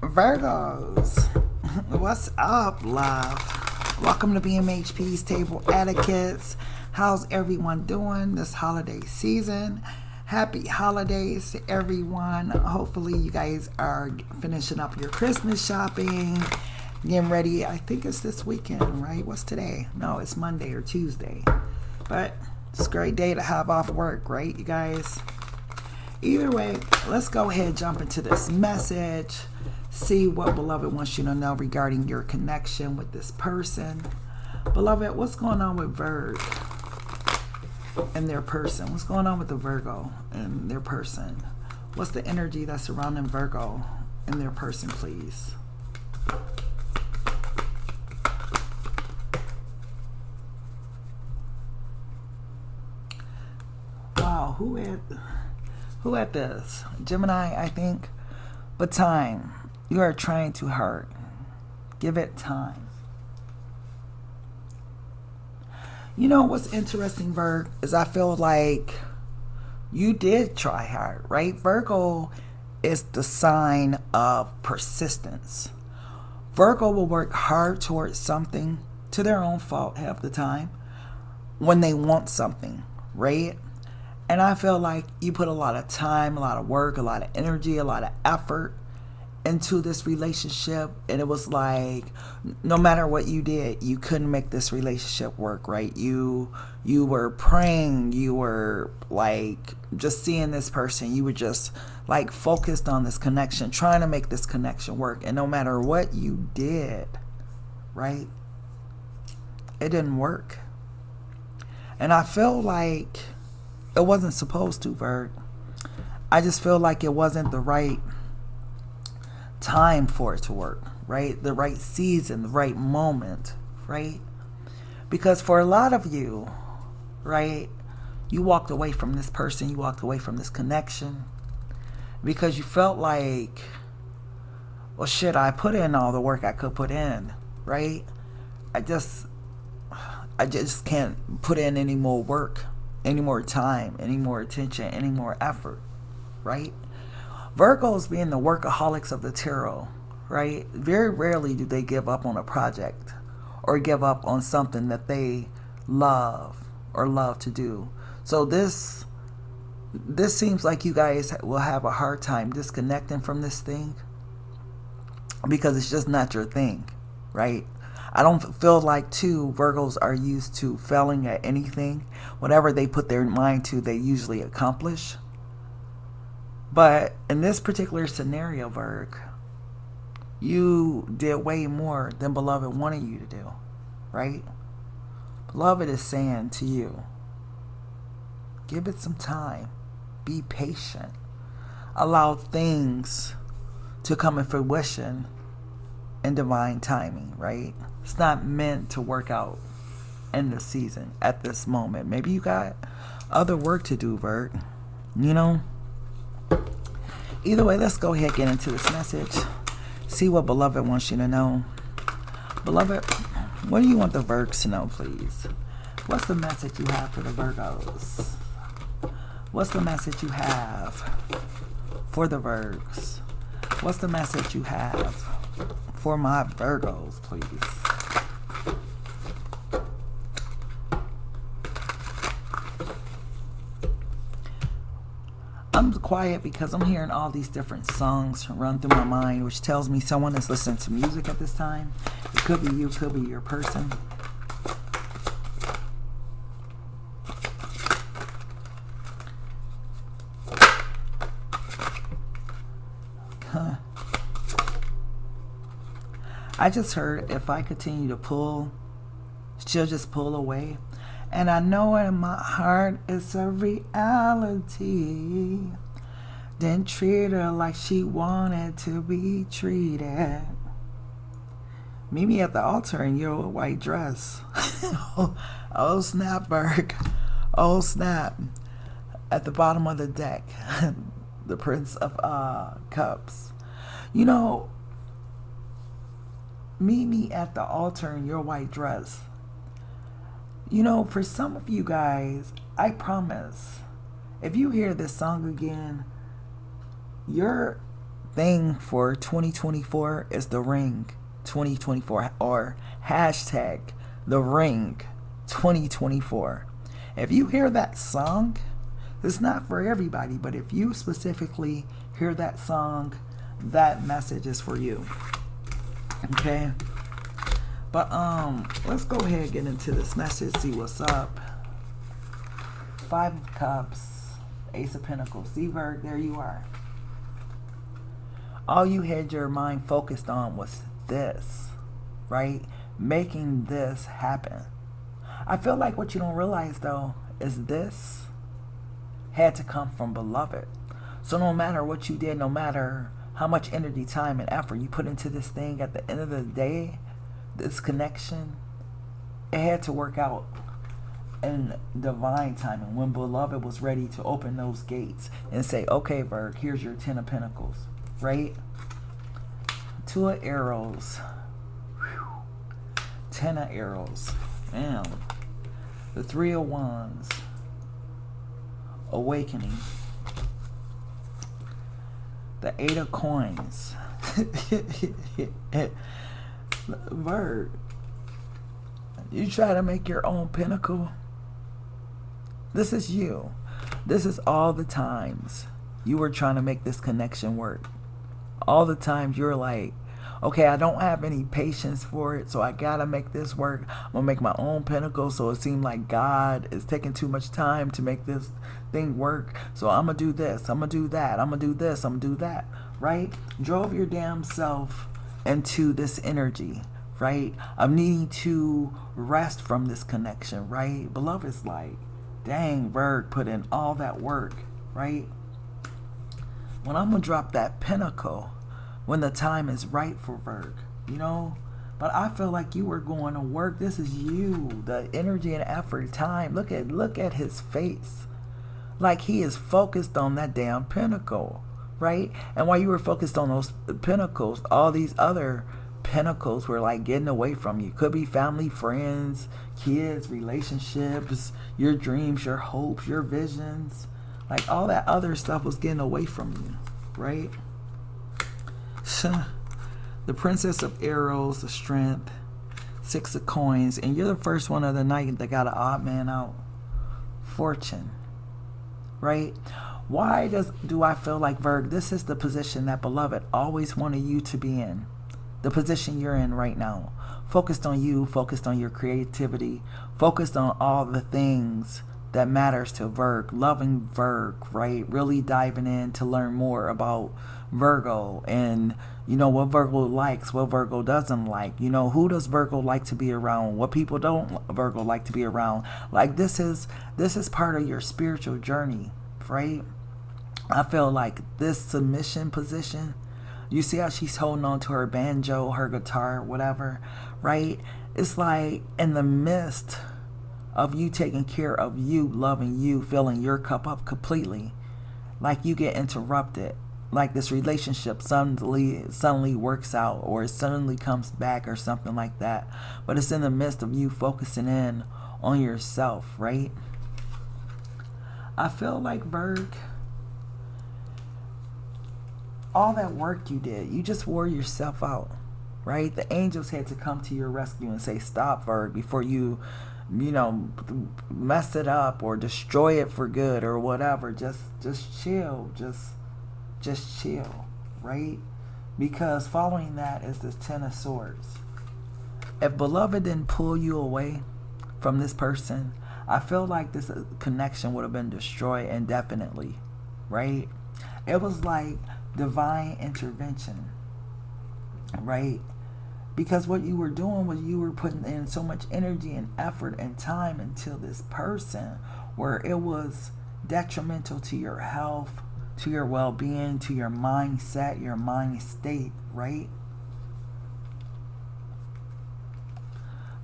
Virgos, what's up, love? Welcome to BMHP's Table Etiquettes. How's everyone doing this holiday season? Happy holidays to everyone. Hopefully you guys are finishing up your Christmas shopping, getting ready. I think it's this weekend, right? What's today? No, it's Monday or Tuesday. But it's a great day to have off work, right, you guys? Either way, let's go ahead and jump into this message. See what Beloved wants you to know regarding your connection with this person. Beloved, what's going on with Virgo and their person? What's going on with the Virgo and their person? What's the energy that's surrounding Virgo and their person, please? Wow, who had this? Gemini, I think. But time. You are trying too hard. Give it time. You know what's interesting, Virgo, is I feel like you did try hard, right? Virgo is the sign of persistence. Virgo will work hard towards something to their own fault half the time when they want something, right? And I feel like you put a lot of time, a lot of work, a lot of energy, a lot of effort into this relationship, and it was like no matter what you did, you couldn't make this relationship work, right? You were praying, you were like just seeing this person, you were just like focused on this connection, trying to make this connection work, and no matter what you did, right, it didn't work. And I feel like it wasn't supposed to, Virg. I just feel like it wasn't the right time for it to work, right? The right season, the right moment, right? Because for a lot of you, right, you walked away from this person, you walked away from this connection because you felt like, well, shit, I put in all the work I could put in, right? I just can't put in any more work, any more time, any more attention, any more effort, right? Virgos being the workaholics of the tarot, right? Very rarely do they give up on a project or give up on something that they love or love to do. So this seems like you guys will have a hard time disconnecting from this thing because it's just not your thing, right? I don't feel like, too, Virgos are used to failing at anything. Whatever they put their mind to, they usually accomplish. But in this particular scenario, Virg, you did way more than Beloved wanted you to do, right? Beloved is saying to you, give it some time. Be patient. Allow things to come in fruition in divine timing, right? It's not meant to work out in the season at this moment. Maybe you got other work to do, Virg. You know? Either way, let's go ahead and get into this message. See what Beloved wants you to know. Beloved, what do you want the Virgs to know, please? What's the message you have for the Virgos? What's the message you have for the Virgs? What's the message you have for my Virgos, please? I'm quiet because I'm hearing all these different songs run through my mind, which tells me someone is listening to music at this time. It could be you, could be your person. Huh. I just heard if I continue to pull, she'll just pull away. And I know in my heart it's a reality. Then treat her like she wanted to be treated. Meet me at the altar in your white dress. Oh snap, Berg. Oh snap. At the bottom of the deck. The Prince of Cups. You know, meet me at the altar in your white dress. You know, for some of you guys, I promise, if you hear this song again, your thing for 2024 is the ring 2024, or hashtag the ring 2024. If you hear that song, it's not for everybody, but if you specifically hear that song, that message is for you. Okay? But let's go ahead and get into this message, see what's up. 5 of Cups, Ace of Pentacles. See, Virg, there you are. All you had your mind focused on was this, right? Making this happen. I feel like what you don't realize, though, is this had to come from beloved. So no matter what you did, no matter how much energy, time, and effort you put into this thing, at the end of the day, this connection, it had to work out in divine timing when beloved was ready to open those gates and say, okay, Virg, here's your 10 of Pentacles, right? 2 of Arrows. Whew. 10 of Arrows. Damn. The 3 of Wands. Awakening. The 8 of Coins. Virg, you try to make your own pinnacle. This is you. This is all the times you were trying to make this connection work. All the times you're like, okay, I don't have any patience for it, so I gotta make this work. I'm gonna make my own pinnacle, so it seemed like God is taking too much time to make this thing work. So I'm gonna do this, I'm gonna do that, I'm gonna do this, I'm gonna do that, right? Drove your damn self into this energy, right? I'm needing to rest from this connection, right? Beloved's like, dang, Virg put in all that work, right? When I'm gonna drop that pinnacle when the time is right for Virg, you know? But I feel like you were going to work. This is you, the energy and effort, time. Look at his face. Like he is focused on that damn pinnacle, right? And while you were focused on those pinnacles, all these other pinnacles were like getting away from you. Could be family, friends, kids, relationships, your dreams, your hopes, your visions. Like all that other stuff was getting away from you, right? The Princess of Arrows, the Strength, 6 of Coins, and you're the first one of the night that got an odd man out. Fortune, right? Why do I feel like, Virg, this is the position that beloved always wanted you to be in? The position you're in right now. Focused on you, focused on your creativity, focused on all the things that matters to Virg, loving Virg, right? Really diving in to learn more about Virgo and, you know, what Virgo likes, what Virgo doesn't like. You know, who does Virgo like to be around? What people don't Virgo like to be around? Like this is part of your spiritual journey, right? I feel like this submission position, you see how she's holding on to her banjo, her guitar, whatever, right? It's like in the midst of you taking care of you, loving you, filling your cup up completely, like you get interrupted, like this relationship suddenly works out, or it suddenly comes back, or something like that. But it's in the midst of you focusing in on yourself, right? I feel like, Virg, all that work you did, you just wore yourself out, right? The angels had to come to your rescue and say, stop, Virg, before you know, mess it up or destroy it for good or whatever. Just chill. Just chill, right? Because following that is this 10 of Swords. If beloved didn't pull you away from this person, I feel like this connection would have been destroyed indefinitely, right? It was like divine intervention, right? Because what you were doing was you were putting in so much energy and effort and time into this person where it was detrimental to your health, to your well-being, to your mindset, your mind state, right?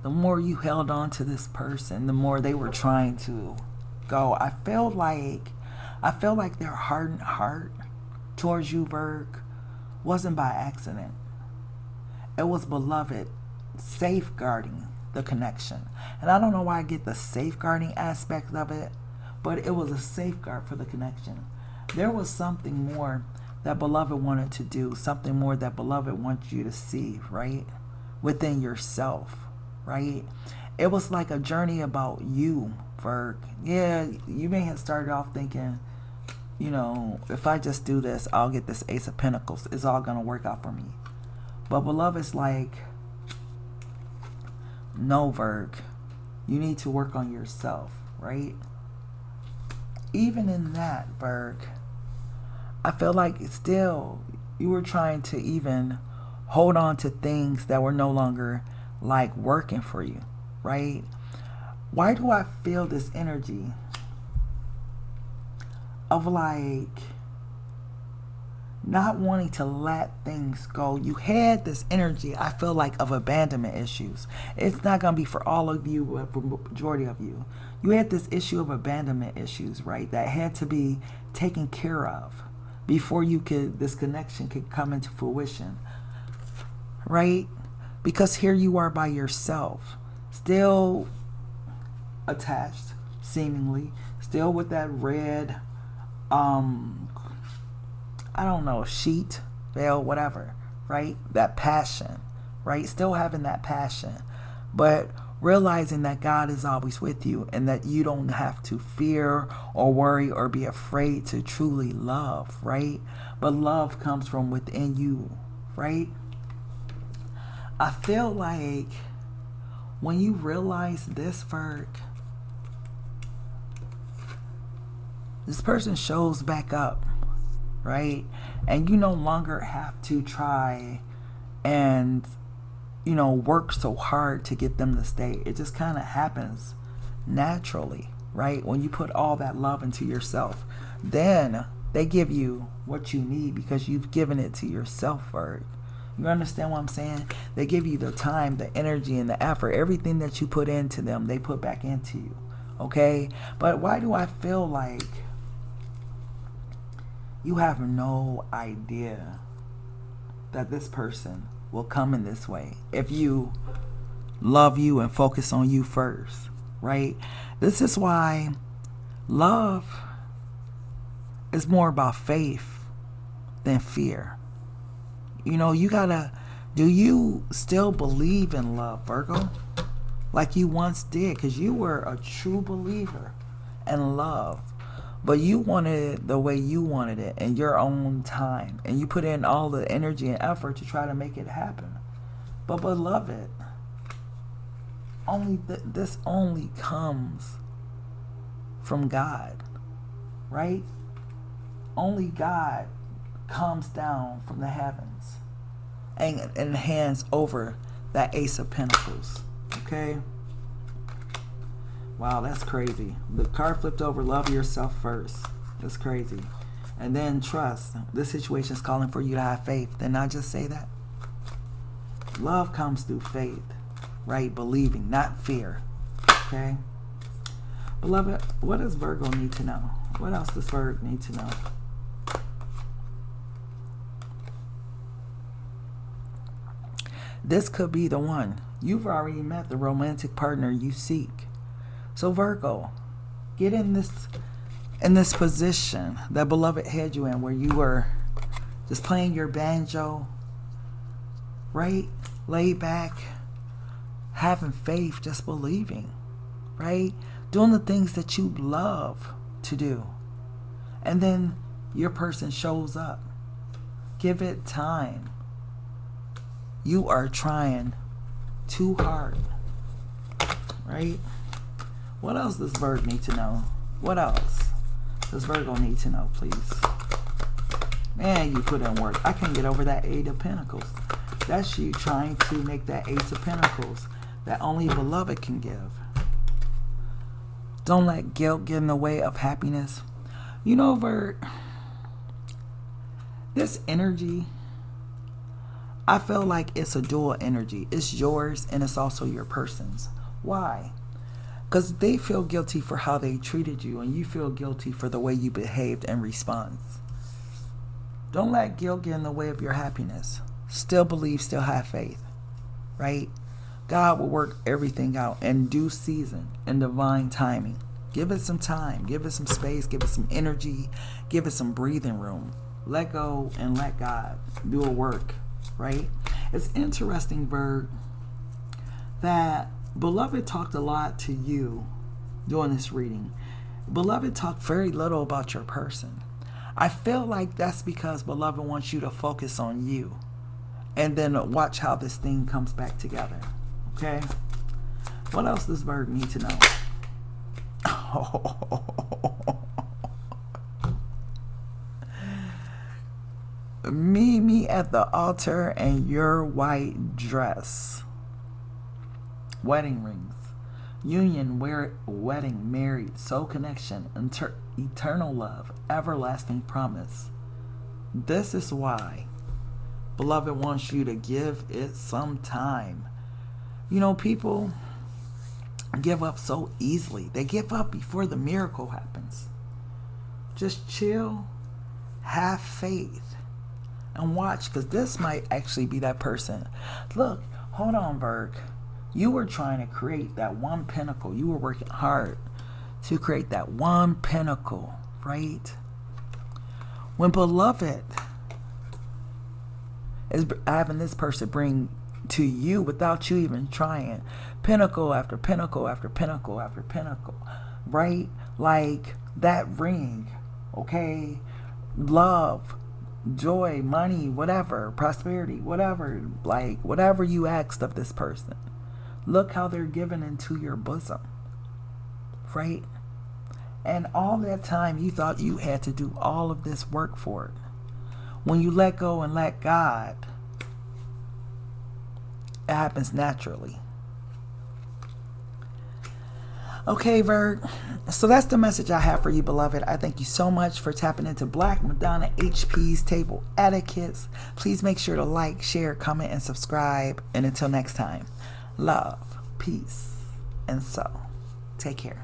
The more you held on to this person, the more they were trying to go. I felt like their hardened heart towards you, Virg, wasn't by accident. It was beloved safeguarding the connection. And I don't know why I get the safeguarding aspect of it, but it was a safeguard for the connection. There was something more that beloved wanted to do, something more that beloved wants you to see, right? Within yourself, right? It was like a journey about you, Virg. Yeah, you may have started off thinking, if I just do this, I'll get this Ace of Pentacles. It's all going to work out for me. But beloved's like, no, Virg. You need to work on yourself, right? Even in that, Virg, I feel like still you were trying to even hold on to things that were no longer like working for you, right? Why do I feel this energy of like not wanting to let things go? You had this energy, I feel like, of abandonment issues. It's not going to be for all of you, but for the majority of you. You had this issue of abandonment issues, right? That had to be taken care of before this connection could come into fruition, right? Because here you are by yourself, still attached, seemingly, still with that red, I don't know, sheet, veil, whatever, right? That passion, right? Still having that passion, but realizing that God is always with you and that you don't have to fear or worry or be afraid to truly love, right? But love comes from within you, right? I feel like when you realize this, Virg, this person shows back up, right? And you no longer have to try and, work so hard to get them to stay. It just kind of happens naturally, right? When you put all that love into yourself, then they give you what you need because you've given it to yourself, Virg. You understand what I'm saying? They give you the time, the energy, and the effort. Everything that you put into them, they put back into you, okay? But why do I feel like you have no idea that this person will come in this way if you love you and focus on you first, right? This is why love is more about faith than fear. You gotta, do you still believe in love, Virgo? Like you once did, because you were a true believer in love. But you wanted it the way you wanted it in your own time. And you put in all the energy and effort to try to make it happen. But beloved, this only comes from God, right? Only God comes down from the heavens and hands over that Ace of Pentacles, okay? Wow, that's crazy. The card flipped over, love yourself first. That's crazy. And then trust. This situation is calling for you to have faith. Didn't I just say that? Love comes through faith, right? Believing, not fear. Okay? Beloved, what does Virgo need to know? What else does Virgo need to know? This could be the one. You've already met the romantic partner you seek. So Virgo, get in this position that beloved had you in, where you were just playing your banjo, right? Laid back, having faith, just believing, right? Doing the things that you love to do. And then your person shows up. Give it time. You are trying too hard, right? What else does Virgo need to know? What else does Virgo need to know, please? Man, you put in work. I can't get over that Eight of Pentacles. That's you trying to make that Ace of Pentacles that only beloved can give. Don't let guilt get in the way of happiness. Virgo, this energy, I feel like it's a dual energy. It's yours and it's also your person's. Why? Because they feel guilty for how they treated you, and you feel guilty for the way you behaved in response. Don't let guilt get in the way of your happiness. Still believe, still have faith, right? God will work everything out in due season, in divine timing. Give it some time. Give it some space. Give it some energy. Give it some breathing room, let go and let God do a work, right? It's interesting, Virg, that Beloved talked a lot to you during this reading. Beloved talked very little about your person. I feel like that's because Beloved wants you to focus on you and then watch how this thing comes back together. Okay? What else does Virg need to know? Meet me at the altar and your white dress. Wedding rings. Union, wedding, married, soul connection, eternal love, everlasting promise. This is why Beloved wants you to give it some time. You know, people give up so easily. They give up before the miracle happens. Just chill, have faith, and watch, because this might actually be that person. Look, hold on, Virg. You were trying to create that one pinnacle. You were working hard to create that one pinnacle, right? When Beloved is having this person bring to you without you even trying, pinnacle after pinnacle after pinnacle after pinnacle, right? Like that ring, okay? Love, joy, money, whatever, prosperity, whatever, like whatever you asked of this person. Look how they're given into your bosom, right? And all that time you thought you had to do all of this work for it. When you let go and let God, it happens naturally. Okay, Virg. So that's the message I have for you, Beloved. I thank you so much for tapping into Black Madonna HP's Table Etiquettes. Please make sure to like, share, comment, and subscribe. And until next time, love, peace, and so. Take care.